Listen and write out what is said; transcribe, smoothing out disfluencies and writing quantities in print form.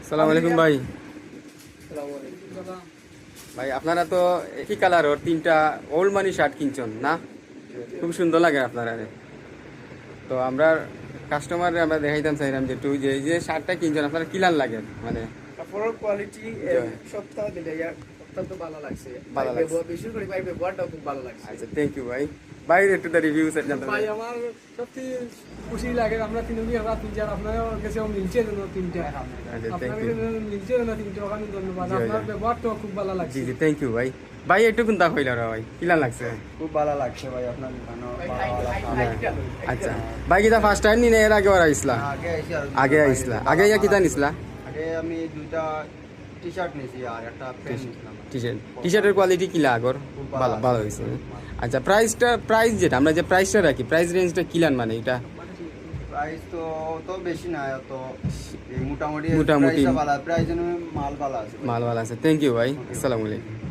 আসসালামু আলাইকুম ভাই। ভাই আপনারা তো একই কালারের তিনটা ওল্ড মানি শার্ট কিনছেন না? খুব সুন্দর লাগে আপনারা। তো আমরা কাস্টমারে আমরা দেখাইতাম চাইলাম যে একটু যে এই যে শার্টটা কিনছেন আপনারা কিলান লাগে মানে কাপড়ের কোয়ালিটি জয়। সপ্তাহ দিলে অত্যন্ত ভালো লাগছে। ভালো লাগছে। বিশেষ করে ভাই ব্যবহারটাও খুব ভালো লাগছে। আচ্ছা থ্যাংক ইউ ভাই। বাইরে একটু তার রিভিউ জানতে ভাই চাই। আমার সত্যি খুশি লাগে আমরা তিনজনই আমরা তিনজন আপনার কাছে মিলছে যেন তিনটা আচ্ছা আপনার থ্যাংক ইউ। কাছে মিলছে যেন তিনটা ওখানে ধন্যবাদ। জয় আপনার জয়। ব্যবহারটাও খুব ভালো জি লাগছে। জি থ্যাংক ইউ ভাই। ভাই একটু কোনটা কইলা রে ভাই কিলান লাগছে? খুব ভালো লাগছে ভাই আপনার দোকানে আচ্ছা ভাই কিটা ফার্স্ট টাইম নি না এর আগে ওরা আইসলা? আগে আইসলা। আগে ইয়া কিটা নিসলা? আগে আমি দুইটা টি শার্ট নিয়েছি আর একটা প্যান্ট নিয়েছিলাম। টি শার্টের কোয়ালিটি কিলা আগর? খুব ভালো ভালো ভালো হয়েছে। আচ্ছা প্রাইস যেটা আমরা যে প্রাইসটা রাখি প্রাইস রেঞ্জটা কিলান মানে এটা প্রাইস তো অত বেশি না, অত এই মোটামুটি মোটামুটি। প্রাইসটা ভালো, প্রাইস মাল ভালো আছে। মাল ভালো আছে। থ্যাংক ইউ ভাই। আসসালামু আলাইকুম।